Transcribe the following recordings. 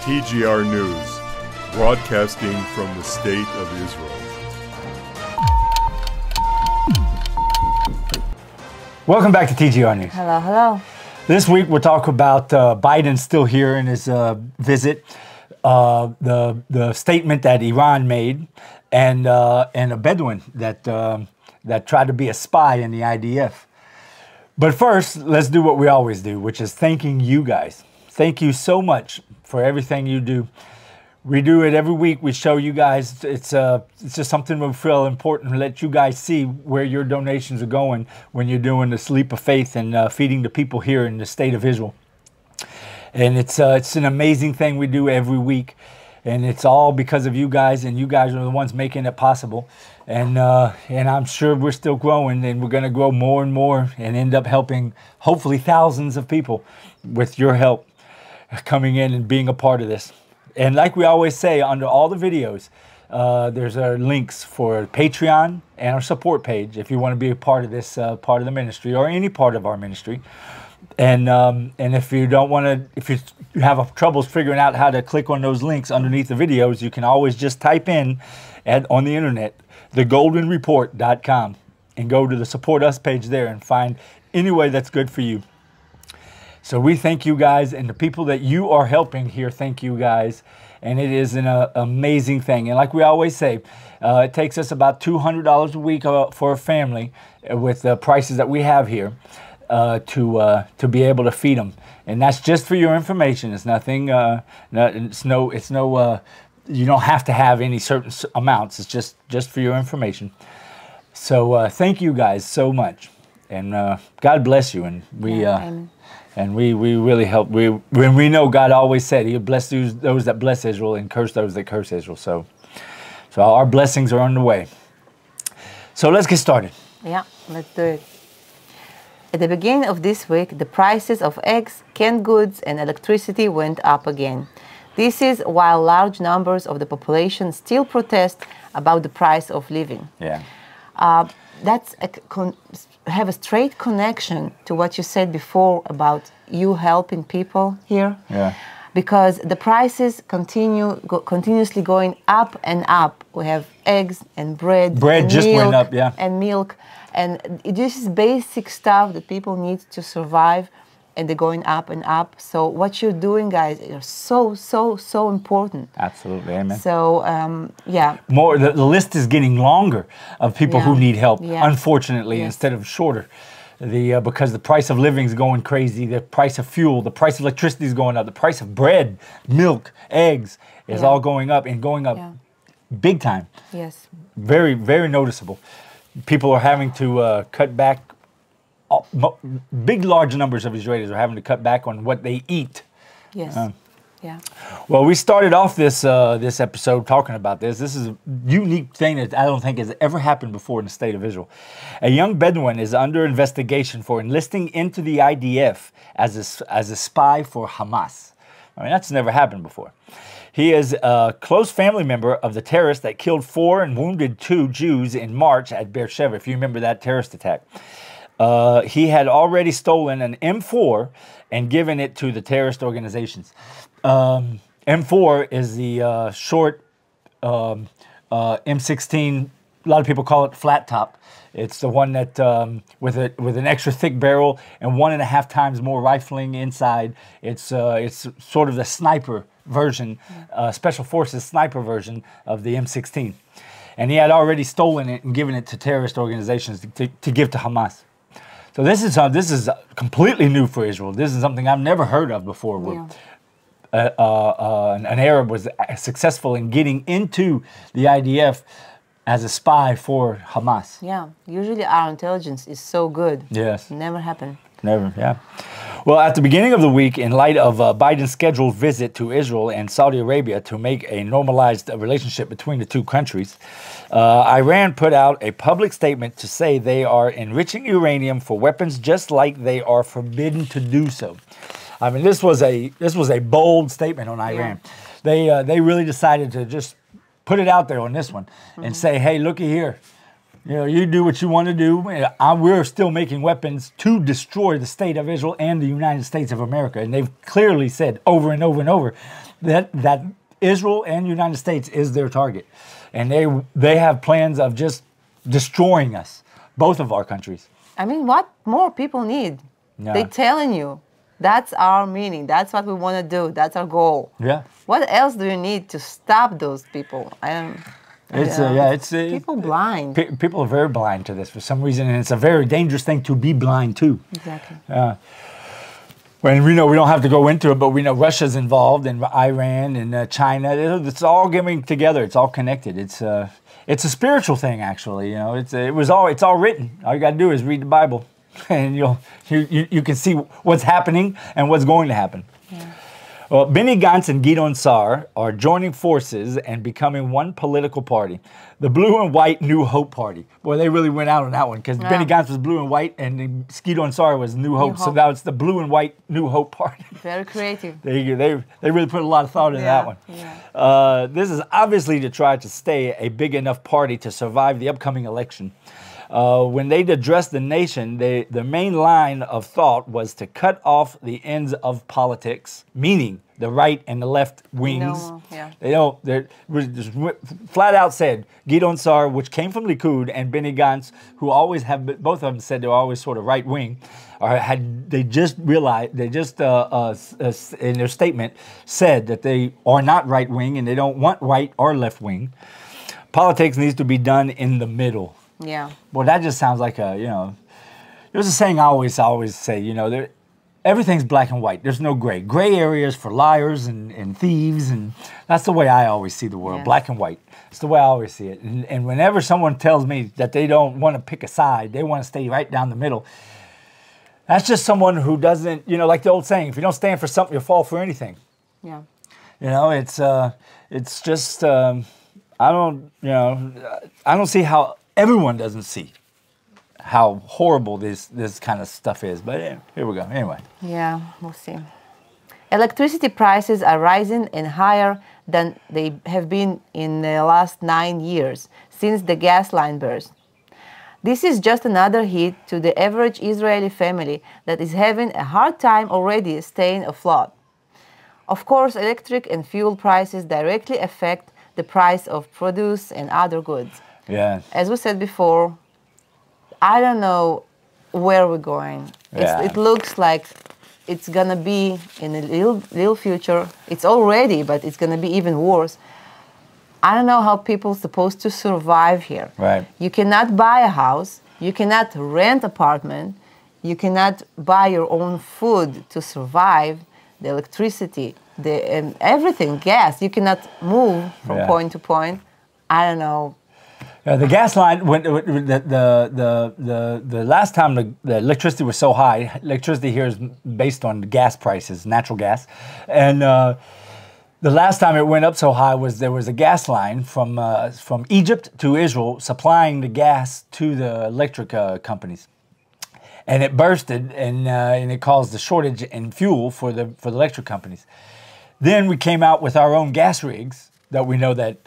TGR News, broadcasting from the State of Israel. Welcome back to TGR News. Hello, hello. This week we'll talk about Biden still here in his visit, the statement that Iran made, and a Bedouin that tried to be a spy in the IDF. But first, let's do what we always do, which is thanking you guys. Thank you so much for everything you do. We do it every week. We show you guys. It's just something we feel important to let you guys see where your donations are going when you're doing this leap of faith and feeding the people here in the state of Israel. And it's an amazing thing we do every week, and it's all because of you guys. And you guys are the ones making it possible. And I'm sure we're still growing, and we're going to grow more and more, and end up helping hopefully thousands of people with your help coming in and being a part of this. And like we always say, under all the videos, there's our links for Patreon and our support page if you want to be a part of this part of the ministry or any part of our ministry. And if you don't want to, if you have troubles figuring out how to click on those links underneath the videos, you can always just type in on the internet, thegoldenreport.com, and go to the support us page there and find any way that's good for you. So we thank you guys, and the people that you are helping here, thank you guys. And it is an amazing thing. And like we always say, it takes us about $200 a week for a family with the prices that we have here to be able to feed them. And that's just for your information. It's nothing, you don't have to have any certain amounts. It's just for your information. So thank you guys so much. And God bless you. And we... And we really help. We know God always said He'll bless those that bless Israel and curse those that curse Israel. So our blessings are on the way. So let's get started. Yeah, let's do it. At the beginning of this week, the prices of eggs, canned goods, and electricity went up again. This is while large numbers of the population still protest about the price of living. Yeah. That's have a straight connection to what you said before about you helping people here. Yeah. Because the prices continuously going up and up. We have eggs and bread. Bread just went up, yeah. And milk. And this is basic stuff that people need to survive, and they're going up and up. So what you're doing, guys, is so important. Absolutely, amen. So, yeah. The list is getting longer of people who need help, unfortunately, Yes. instead of shorter. Because the price of living is going crazy, the price of fuel, the price of electricity is going up, the price of bread, milk, eggs is all going up and going up big time. Yes. Very, very noticeable. People are having to cut back. Large numbers of Israelis are having to cut back on what they eat. Yes. Yeah. Well, we started off this episode talking about this. This is a unique thing that I don't think has ever happened before in the state of Israel. A young Bedouin is under investigation for enlisting into the IDF as a spy for Hamas. I mean, that's never happened before. He is a close family member of the terrorist that killed 4 and wounded 2 Jews in March at Beersheba, if you remember that terrorist attack. He had already stolen an M4 and given it to the terrorist organizations. M4 is the short M16. A lot of people call it flat top. It's the one that with an extra thick barrel and 1.5 times more rifling inside. It's sort of the sniper version, special forces sniper version of the M16. And he had already stolen it and given it to terrorist organizations to give to Hamas. So this is completely new for Israel. This is something I've never heard of before. Where an Arab was successful in getting into the IDF as a spy for Hamas. Yeah. Usually our intelligence is so good. Yes. Never happened. Never. Yeah. Well, at the beginning of the week, in light of Biden's scheduled visit to Israel and Saudi Arabia to make a normalized relationship between the two countries, Iran put out a public statement to say they are enriching uranium for weapons just like they are forbidden to do so. I mean, this was a bold statement on Iran. Yeah. They really decided to just put it out there on this one and say, hey, looky here. You know, you do what you want to do. We're still making weapons to destroy the state of Israel and the United States of America. And they've clearly said over and over and over that Israel and United States is their target, and they have plans of just destroying us, both of our countries. I mean, what more people need? Yeah. They're telling you. That's our meaning. That's what we want to do. That's our goal. Yeah. What else do you need to stop those people? It's people blind. People are very blind to this for some reason, and it's a very dangerous thing to be blind to. Exactly. When we know we don't have to go into it, but we know Russia's involved, and Iran and China. It's all coming together. It's all connected. It's a spiritual thing, actually. You know, it's all written. All you got to do is read the Bible, and you can see what's happening and what's going to happen. Yeah. Well, Benny Gantz and Gideon Sa'ar are joining forces and becoming one political party, the Blue and White New Hope Party. Boy, they really went out on that one, because Benny Gantz was blue and white, and Gideon Sa'ar was New Hope. So now it's the Blue and White New Hope Party. Very creative. They really put a lot of thought into that one. Yeah. This is obviously to try to stay a big enough party to survive the upcoming election. When they'd addressed the nation, the main line of thought was to cut off the ends of politics, meaning the right and the left wings. They just flat out said, Gideon Sa'ar, which came from Likud, and Benny Gantz, who always have, both of them said they were always sort of right wing, they just in their statement said that they are not right wing and they don't want right or left wing. Politics needs to be done in the middle. Yeah. Well, that just sounds like there's a saying I always say, everything's black and white. There's no gray. Gray areas for liars and thieves, and that's the way I always see the world, black and white. It's the way I always see it. And whenever someone tells me that they don't want to pick a side, they want to stay right down the middle, that's just someone who doesn't, like the old saying, if you don't stand for something, you'll fall for anything. Yeah. It's just, I don't see how everyone doesn't see how horrible this kind of stuff is. But here we go. Anyway. Yeah, we'll see. Electricity prices are rising and higher than they have been in the last 9 years since the gas line burst. This is just another hit to the average Israeli family that is having a hard time already staying afloat. Of course, electric and fuel prices directly affect the price of produce and other goods. Yeah. As we said before, I don't know where we're going. It looks like it's going to be in a little future. It's already, but it's going to be even worse. I don't know how people are supposed to survive here. Right. You cannot buy a house. You cannot rent an apartment. You cannot buy your own food to survive. The electricity, everything, gas. You cannot move from point to point. I don't know. The gas line, the last time the electricity was so high, electricity here is based on gas prices, natural gas, and the last time it went up so high there was a gas line from Egypt to Israel supplying the gas to the electric companies, and it bursted and it caused a shortage in fuel for the electric companies. Then we came out with our own gas rigs that we know that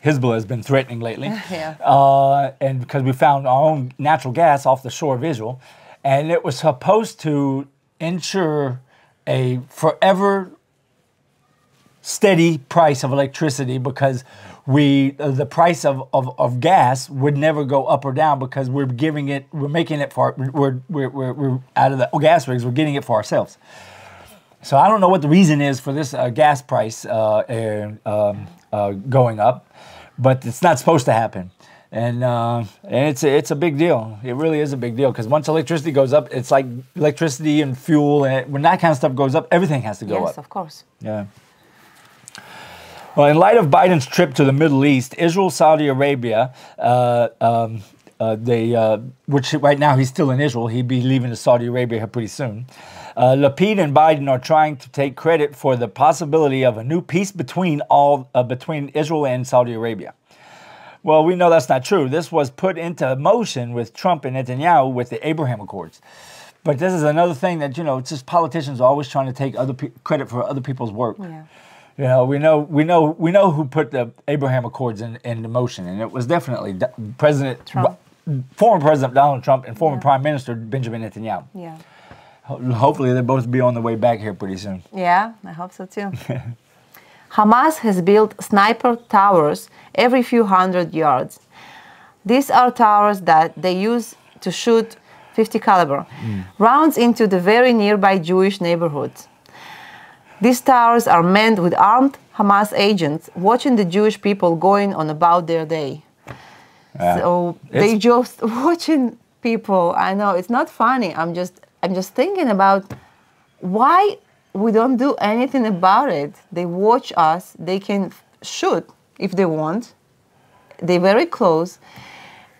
Hezbollah has been threatening lately, and because we found our own natural gas off the shore of Israel, and it was supposed to ensure a forever steady price of electricity, because the price of gas would never go up or down, because we're out of the gas rigs, we're getting it for ourselves. So I don't know what the reason is for this gas price going up, but it's not supposed to happen, and it's a big deal. It really is a big deal, because once electricity goes up, it's like electricity and fuel, and when that kind of stuff goes up, everything has to go up. Yes, of course. Yeah. Well, in light of Biden's trip to the Middle East, Israel, Saudi Arabia, which right now he's still in Israel, he'd be leaving to Saudi Arabia here pretty soon. Lapid and Biden are trying to take credit for the possibility of a new peace between Israel and Saudi Arabia. Well, we know that's not true. This was put into motion with Trump and Netanyahu with the Abraham Accords. But this is another thing that, it's just politicians are always trying to take credit for other people's work. Yeah. We know who put the Abraham Accords into motion, and it was definitely former President Donald Trump and former Prime Minister Benjamin Netanyahu. Yeah. Hopefully they'll both be on the way back here pretty soon. Yeah, I hope so too. Hamas has built sniper towers every few hundred yards. These are towers that they use to shoot 50 caliber rounds into the very nearby Jewish neighborhoods. These towers are manned with armed Hamas agents watching the Jewish people going on about their day. So they just watching people. I know it's not funny. I'm just thinking about why we don't do anything about it. They watch us. They can shoot if they want. They're very close.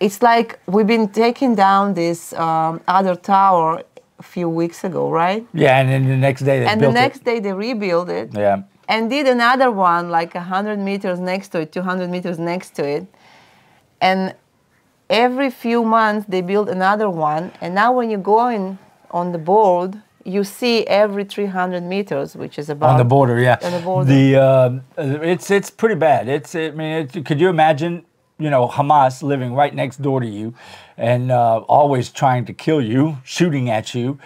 It's like we've been taking down this other tower a few weeks ago, right? Yeah, and then the next day they built it. And the next day they rebuilt it. Yeah. And did another one like 100 meters next to it, 200 meters next to it. And every few months they build another one. And now when you go in on the board, you see every 300 meters, which is about... On the border, yeah. On the border. It's pretty bad. Could you imagine, you know, Hamas living right next door to you and always trying to kill you, shooting at you.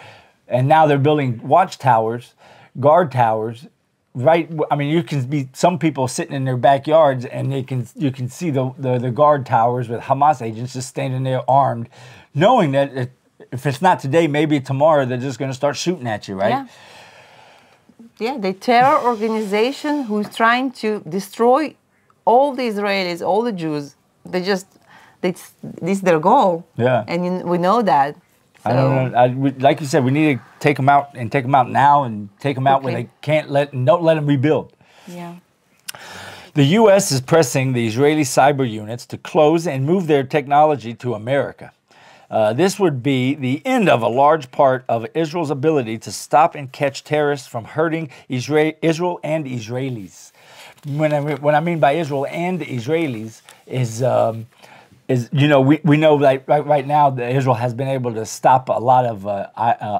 And now they're building watchtowers, guard towers, right? I mean, you can be some people sitting in their backyards, and you can see the guard towers with Hamas agents just standing there armed, knowing that if it's not today, maybe tomorrow they're just going to start shooting at you, right? Yeah. Yeah, the terror organization who's trying to destroy all the Israelis, all the Jews. This is their goal. Yeah. And we know that. So. I don't know. Like you said, we need to take them out and take them out now and take them out when they can't don't let them rebuild. Yeah. The U.S. is pressing the Israeli cyber units to close and move their technology to America. This would be the end of a large part of Israel's ability to stop and catch terrorists from hurting Israel and Israelis. What I mean by Israel and Israelis is you know, we know like right now that Israel has been able to stop a lot of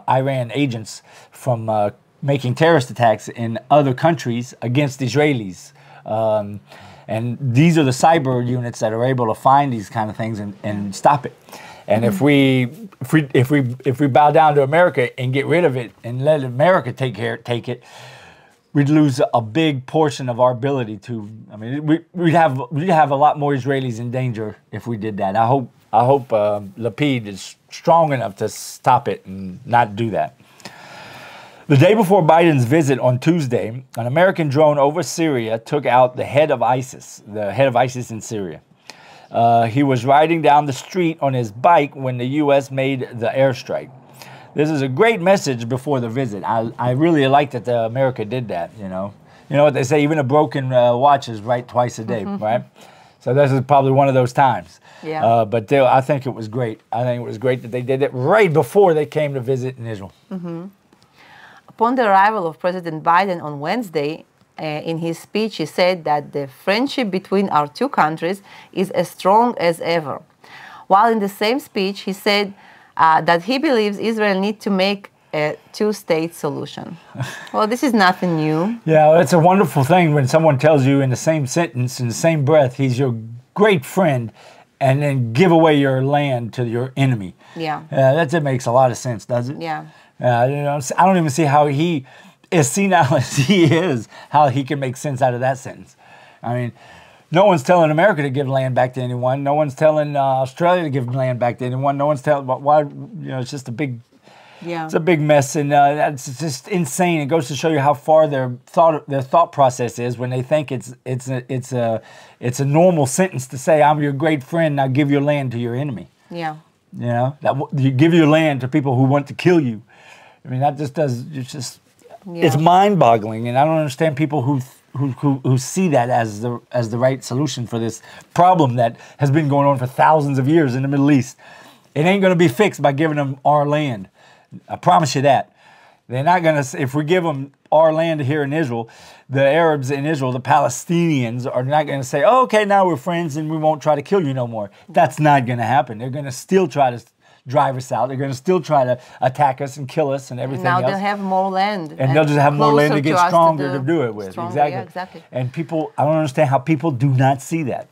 Iran agents from making terrorist attacks in other countries against Israelis. And these are the cyber units that are able to find these kind of things and stop it. And if we bow down to America and get rid of it and let America take it, we'd lose a big portion of our ability to. I mean, we'd have a lot more Israelis in danger if we did that. I hope Lapid is strong enough to stop it and not do that. The day before Biden's visit on Tuesday, an American drone over Syria took out the head of ISIS in Syria. He was riding down the street on his bike when the U.S. made the airstrike. This is a great message before the visit. I really like that America did that, you know. You know what they say, even a broken watch is right twice a day, right? So this is probably one of those times. Yeah. But I think it was great. I think it was great that they did it right before they came to visit in Israel. Upon the arrival of President Biden on Wednesday, in his speech, he said that the friendship between our two countries is as strong as ever. While in the same speech, he said that he believes Israel needs to make a two-state solution. Well, this is nothing new. Yeah, it's a wonderful thing when someone tells you in the same sentence, in the same breath, he's your great friend, and then give away your land to your enemy. Yeah. That makes a lot of sense, does it? Yeah. You know, I don't even see how he, as senile as he is, how he can make sense out of that sentence. I mean, no one's telling America to give land back to anyone. No one's telling Australia to give land back to anyone. No one's telling, why, you know, it's just a big, it's a big mess, and it's just insane. It goes to show you how far their thought process is when they think it's a normal sentence to say, "I'm your great friend. Now give your land to your enemy." Yeah. You know, that you give your land to people who want to kill you. I mean, that just does. It's mind-boggling, and I don't understand people who see that as the right solution for this problem that has been going on for thousands of years in the Middle East. It ain't going to be fixed by giving them our land. I promise you that. They're not going to. If we give them our land here in Israel, the Arabs in Israel, the Palestinians, are not going to say, "Oh, okay, now we're friends and we won't try to kill you no more." That's not going to happen. They're going to still try to drive us out. They're going to still try to attack us and kill us and everything else. Now they'll have more land. And they'll just have more land to get stronger to do it with. Stronger, exactly. Yeah, exactly. And people, I don't understand how people do not see that.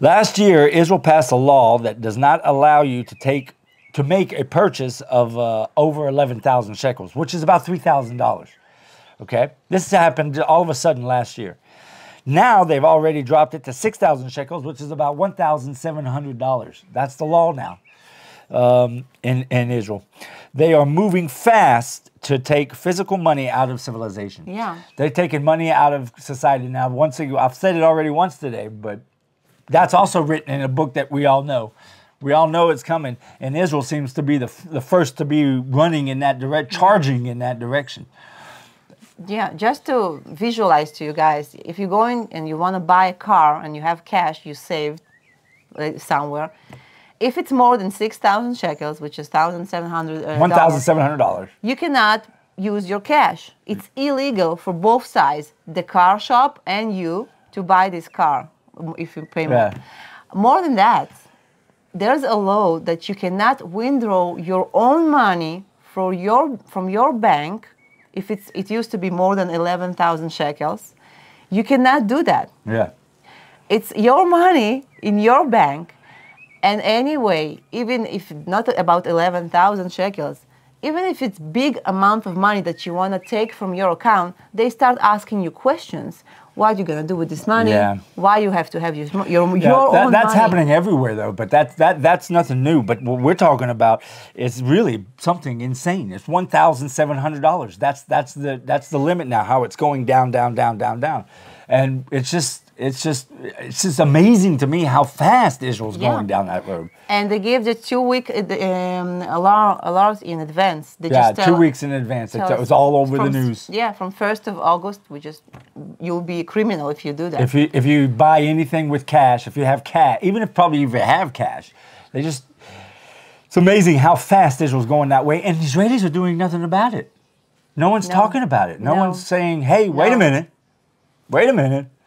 Last year, Israel passed a law that does not allow you to make a purchase of over 11,000 shekels, which is about $3,000. Okay, this happened all of a sudden last year. Now they've already dropped it to 6,000 shekels, which is about $1,700. That's the law now in Israel. They are moving fast to take physical money out of civilization. Yeah. They're taking money out of society now. I've said it already once today, but that's also written in a book that we all know. We all know it's coming, and Israel seems to be the first to be running in that charging in that direction. Yeah, just to visualize to you guys, if you're going and you want to buy a car and you have cash you saved somewhere, if it's more than 6,000 shekels, which is $1,700, you cannot use your cash. It's illegal for both sides, the car shop and you, to buy this car if you pay more. Yeah. More than that, there's a law that you cannot withdraw your own money from your bank if it used to be more than 11,000 shekels. You cannot do that. Yeah. It's your money in your bank. And anyway, even if not about 11,000 shekels, even if it's big amount of money that you want to take from your account, they start asking you questions. What are you going to do with this money? Yeah. Why you have to have your own That's money? happening everywhere, though. But that's nothing new. But what we're talking about is really something insane. It's $1,700. That's the limit now. How it's going down, and it's just amazing to me how fast Israel's going down that road. And they give the 2 week alerts in advance. They Yeah, just 2 weeks in advance. It was all over the news. Yeah, from 1st of August, you'll be a criminal if you do that. If you buy anything with cash, if you have cash, even if probably you have cash, it's amazing how fast Israel's going that way, and the Israelis are doing nothing about it. No one's talking about it. No one's saying, hey, wait a minute.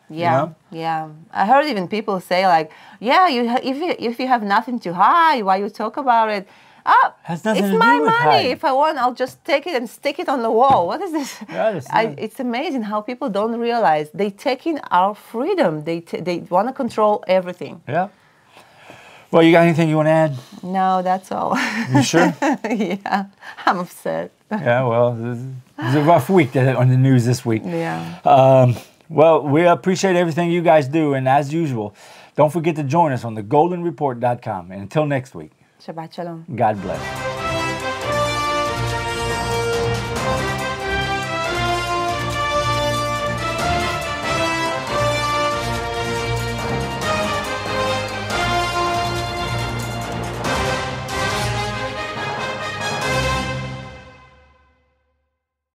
Yeah, yeah. I heard even people say like, yeah, if you have nothing to hide, why you talk about it? Has nothing it's to my do with money. hiding. If I want, I'll just take it and stick it on the wall. What is this? Yeah, it's amazing how people don't realize they taking our freedom. They want to control everything. Yeah. Well, you got anything you want to add? No, that's all. You sure? Yeah, I'm upset. Yeah, well, it's a rough week on the news this week. Yeah. Well, we appreciate everything you guys do, and as usual, don't forget to join us on thegoldenreport.com. And until next week, Shabbat Shalom. God bless.